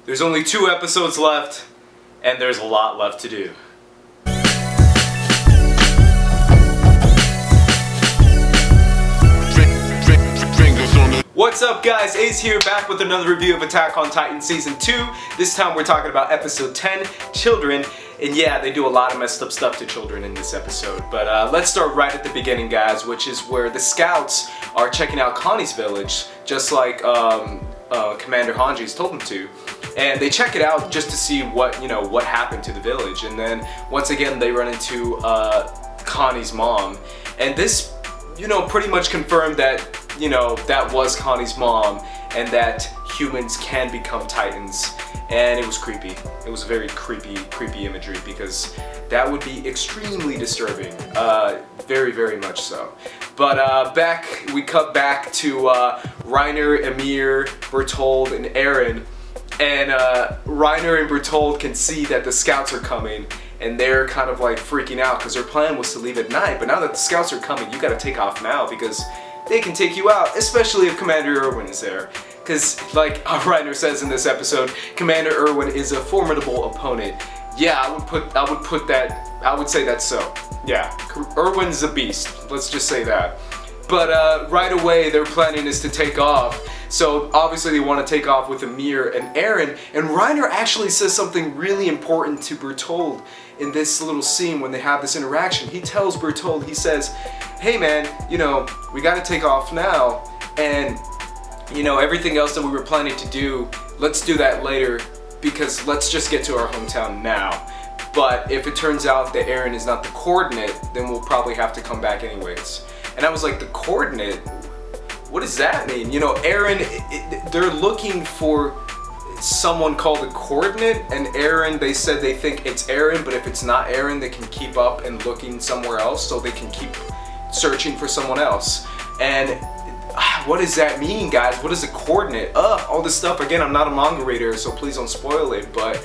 There's only 2 episodes left, and there's a lot left to do. What's up guys, Ace here, back with another review of Attack on Titan Season 2. This time we're talking about Episode 10, Children. And yeah, they do a lot of messed up stuff to children in this episode. But let's start right at the beginning, guys, which is where the scouts are checking out Connie's village, just like Commander Hanji's told them to. And they check it out just to see what happened to the village. And then once again they run into Connie's mom. And this, pretty much confirmed that, that was Connie's mom and that humans can become Titans. And it was creepy. It was very creepy imagery because that would be extremely disturbing. Very, very much so. But we cut back to Reiner, Ymir, Bertholdt, and Eren. And Reiner and Bertholdt can see that the scouts are coming, and they're kind of like freaking out because their plan was to leave at night. But now that the scouts are coming, you gotta take off now because they can take you out, especially if Commander Erwin is there. Because, like Reiner says in this episode, Commander Erwin is a formidable opponent. Yeah, I would say that's so. Yeah, Erwin's a beast. Let's just say that. But right away, their planning is to take off. So obviously they want to take off with Ymir and Eren. And Reiner actually says something really important to Bertholdt in this little scene when they have this interaction. He tells Bertholdt, he says, hey man, we got to take off now. And everything else that we were planning to do, let's do that later because let's just get to our hometown now. But if it turns out that Eren is not the coordinate, then we'll probably have to come back anyways. And I was like, the coordinate? What does that mean? Eren, they're looking for someone called the coordinate, and Eren, they said they think it's Eren, but if it's not Eren, they can keep up and looking somewhere else, so they can keep searching for someone else. And what does that mean, guys? What is a coordinate? All this stuff. Again, I'm not a manga reader, so please don't spoil it, but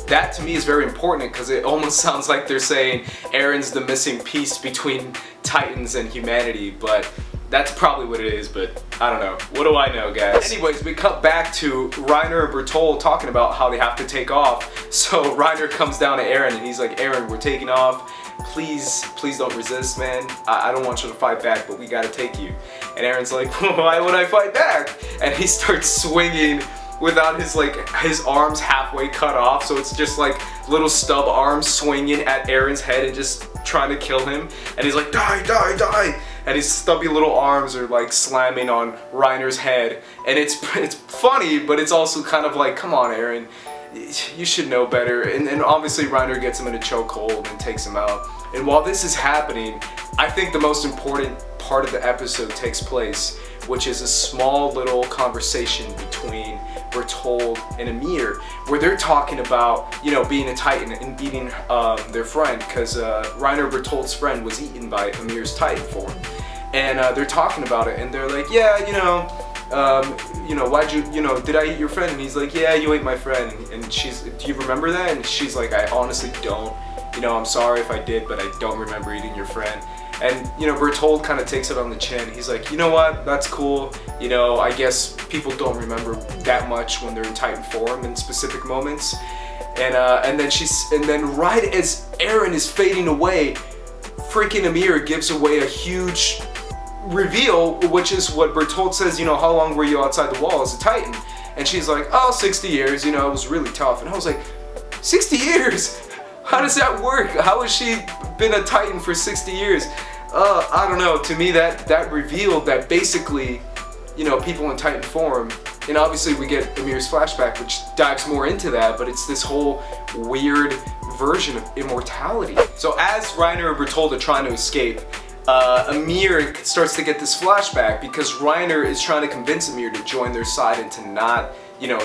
that to me is very important because it almost sounds like they're saying Eren's the missing piece between Titans and humanity, but that's probably what it is, but I don't know. What do I know, guys? Anyways, we cut back to Reiner and Bertholdt talking about how they have to take off. So Reiner comes down to Eren and he's like, Eren, we're taking off. Please don't resist, man. I don't want you to fight back, but we gotta take you. And Eren's like, why would I fight back? And he starts swinging without his arms halfway cut off, so it's just like little stub arms swinging at Eren's head and just trying to kill him. And he's like, die, die, die! And his stubby little arms are like slamming on Reiner's head. And it's funny, but it's also kind of like, come on, Eren, you should know better. And obviously Reiner gets him in a chokehold and takes him out. And while this is happening, I think the most important part of the episode takes place, which is a small little conversation between Bertholdt and Ymir, where they're talking about, being a Titan and beating their friend, because Reiner Bertholdt's friend was eaten by Ymir's Titan form. And they're talking about it, and they're like, yeah, why'd you, did I eat your friend? And he's like, yeah, you ate my friend. And she's, do you remember that? And she's like, I honestly don't. I'm sorry if I did, but I don't remember eating your friend. And, Bertholdt kind of takes it on the chin. He's like, you know what, that's cool. I guess people don't remember that much when they're in Titan form in specific moments. And then right as Eren is fading away, freaking Ymir gives away a huge reveal, which is what Bertholdt says, how long were you outside the wall as a Titan? And she's like, oh, 60 years, it was really tough. And I was like, 60 years? How does that work? How has she been a Titan for 60 years? I don't know. To me, that revealed that basically, people in Titan form, and obviously we get Ymir's flashback, which dives more into that, but it's this whole weird version of immortality. So as Reiner and Bertholdt are trying to escape, Ymir starts to get this flashback because Reiner is trying to convince Ymir to join their side and to not,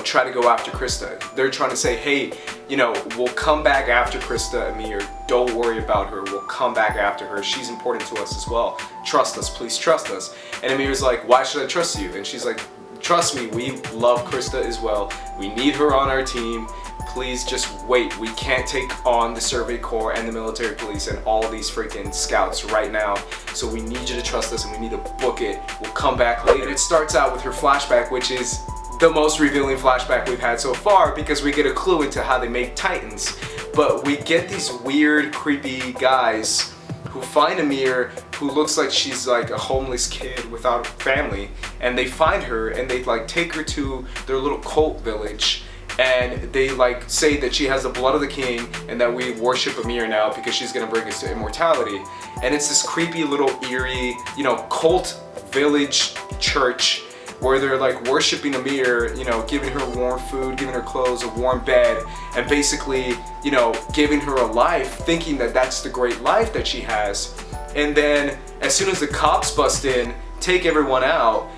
try to go after Krista. They're trying to say, hey, we'll come back after Krista, Ymir. Don't worry about her. We'll come back after her. She's important to us as well. Trust us. Please trust us. And Ymir's like, why should I trust you? And she's like, trust me. We love Krista as well. We need her on our team. Please just wait. We can't take on the Survey Corps and the military police and all these freaking scouts right now. So we need you to trust us and we need to book it. We'll come back later. It starts out with her flashback, which is the most revealing flashback we've had so far, because we get a clue into how they make Titans. But we get these weird, creepy guys who find Ymir, who looks like she's like a homeless kid without a family, and they find her and they like take her to their little cult village, and they like say that she has the blood of the king and that we worship Ymir now because she's gonna bring us to immortality. And it's this creepy little eerie, you know, cult village church where they're like worshiping Ymir, you know, giving her warm food, giving her clothes, a warm bed, and basically, you know, giving her a life, thinking that that's the great life that she has. And then as soon as the cops bust in, take everyone out,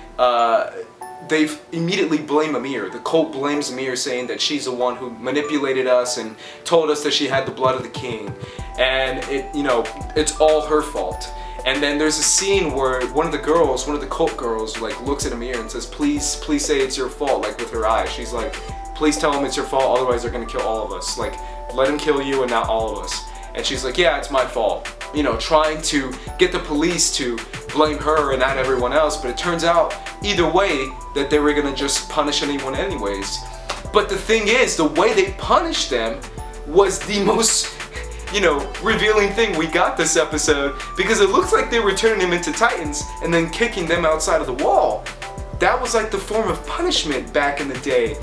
they immediately blame Ymir. The cult blames Ymir, saying that she's the one who manipulated us and told us that she had the blood of the king, and it, you know, it's all her fault. And then there's a scene where one of the cult girls, like looks at Ymir and says, please say it's your fault, like with her eyes. She's like, please tell him it's your fault, otherwise they're gonna kill all of us. Like, let him kill you and not all of us. And she's like, yeah, it's my fault. You know, trying to get the police to blame her and not everyone else, but it turns out either way that they were gonna just punish anyone anyways. But the thing is, the way they punished them was the most, you know, revealing thing we got this episode, because it looks like they were turning them into Titans and then kicking them outside of the wall. That was like the form of punishment back in the day.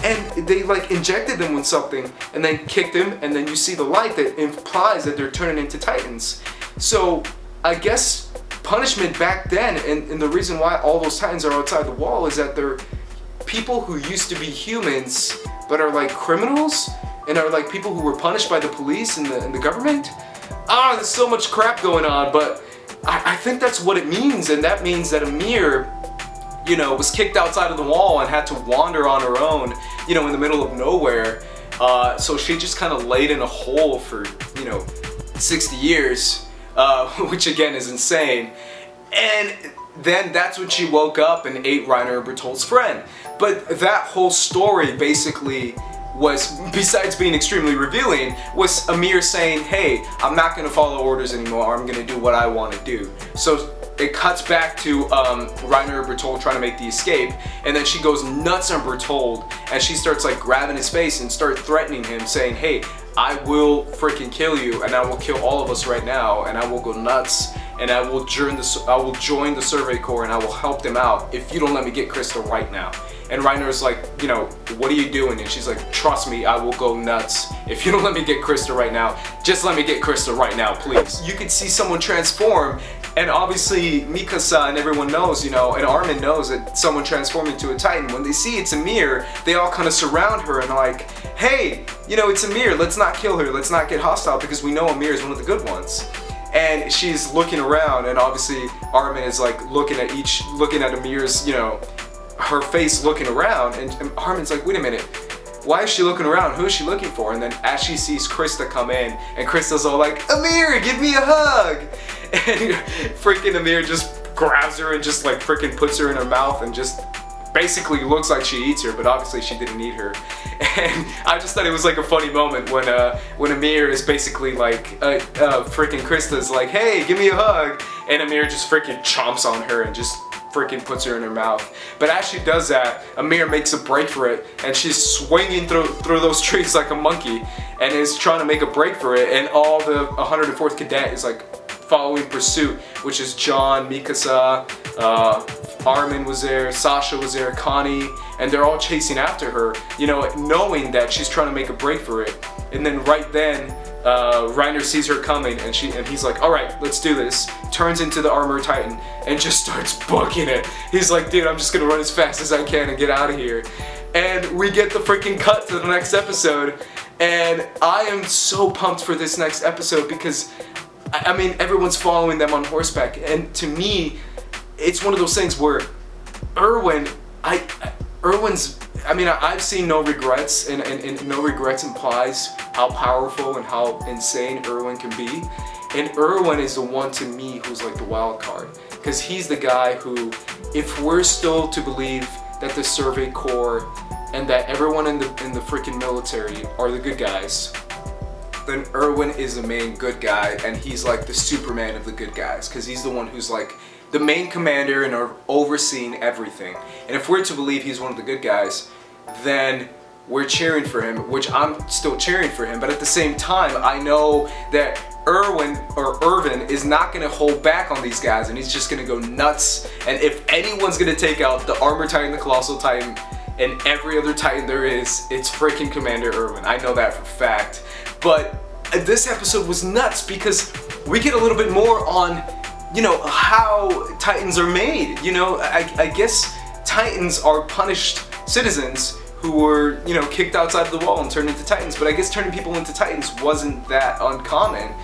And they like injected them with something and then kicked them, and then you see the light that implies that they're turning into Titans. So I guess punishment back then, and the reason why all those Titans are outside the wall, is that they're people who used to be humans but are like criminals and are like people who were punished by the police and the government. There's so much crap going on, but I think that's what it means, and that means that Ymir, you know, was kicked outside of the wall and had to wander on her own, you know, in the middle of nowhere. So she just kind of laid in a hole for, you know, 60 years, which again is insane. And then that's when she woke up and ate Reiner and Bertholdt's friend. But that whole story basically was, besides being extremely revealing, was Ymir saying, hey, I'm not going to follow orders anymore, I'm going to do what I want to do. So it cuts back to Reiner and Bertholdt trying to make the escape, and then she goes nuts on Bertholdt, and she starts like grabbing his face and start threatening him, saying, hey, I will freaking kill you, and I will kill all of us right now, and I will go nuts, and I will join the Survey Corps, and I will help them out if you don't let me get Krista right now. And Reiner's like, you know, what are you doing? And she's like, trust me, I will go nuts if you don't let me get Krista right now. Just let me get Krista right now, please. You could see someone transform, and obviously Mikasa and everyone knows, you know, and Armin knows that someone transformed into a Titan. When they see it's Ymir, they all kind of surround her and are like, hey, you know, it's Ymir, let's not kill her, let's not get hostile, because we know Ymir is one of the good ones. And she's looking around, and obviously Armin is like looking at Ymir's, you know, her face looking around, and Armin's like, wait a minute, why is she looking around? Who is she looking for? And then as she sees Krista come in, and Krista's all like, Ymir, give me a hug! And freaking Ymir just grabs her and just like freaking puts her in her mouth and just basically looks like she eats her, but obviously she didn't eat her. And I just thought it was like a funny moment when Ymir is basically like, freaking Krista's like, hey, give me a hug, and Ymir just freaking chomps on her and just freaking puts her in her mouth. But as she does that, Ymir makes a break for it, and she's swinging through those trees like a monkey, and is trying to make a break for it, and all the 104th Cadet is like following pursuit, which is John, Mikasa, Armin was there, Sasha was there, Connie, and they're all chasing after her, you know, knowing that she's trying to make a break for it. And then right then, Reiner sees her coming, and he's like, alright, let's do this. Turns into the Armored Titan and just starts booking it. He's like, dude, I'm just gonna run as fast as I can and get out of here. And we get the freaking cut to the next episode, and I am so pumped for this next episode because, I mean, everyone's following them on horseback, and to me, it's one of those things where I've seen No Regrets, and No Regrets implies how powerful and how insane Erwin can be. And Erwin is the one to me who's like the wild card, because he's the guy who, if we're still to believe that the Survey Corps and that everyone in the freaking military are the good guys, then Erwin is the main good guy, and he's like the Superman of the good guys, because he's the one who's like the main commander and are overseeing everything. And if we're to believe he's one of the good guys, then we're cheering for him, which I'm still cheering for him. But at the same time, I know that Irvin is not going to hold back on these guys, and he's just going to go nuts. And if anyone's going to take out the Armor Titan, the Colossal Titan, and every other Titan there is, it's freaking Commander Irvin. I know that for a fact. But this episode was nuts because we get a little bit more on, you know, how Titans are made. You know, I guess Titans are punished citizens who were, you know, kicked outside of the wall and turned into Titans. But I guess turning people into Titans wasn't that uncommon.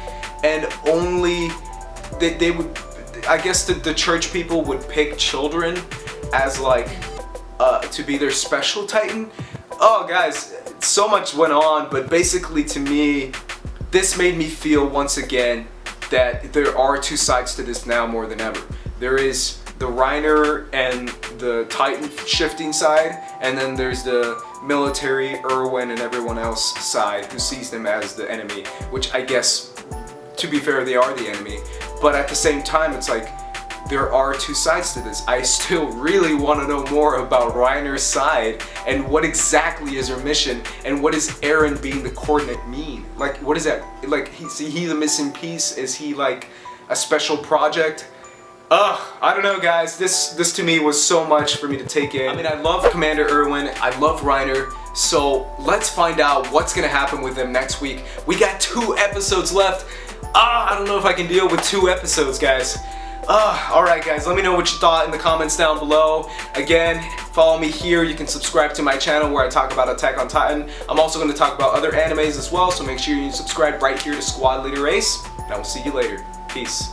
And only they would, I guess the church people would pick children as like to be their special Titan. Oh guys, so much went on, but basically to me, this made me feel once again that there are two sides to this now more than ever. There is the Reiner and the Titan shifting side, and then there's the military, Erwin, and everyone else side who sees them as the enemy, which I guess, to be fair, they are the enemy. But at the same time, it's like, there are two sides to this. I still really want to know more about Reiner's side and what exactly is her mission, and what does Aaron being the coordinate mean? Like, what is that? Like, is he the missing piece? Is he like a special project? I don't know, guys. This to me was so much for me to take in. I mean, I love Commander Erwin, I love Reiner, so let's find out what's gonna happen with them next week. We got 2 episodes left. I don't know if I can deal with 2 episodes, guys. Alright guys, let me know what you thought in the comments down below. Again, follow me here. You can subscribe to my channel where I talk about Attack on Titan. I'm also going to talk about other animes as well, so make sure you subscribe right here to Squad Leader Ace, and I will see you later. Peace.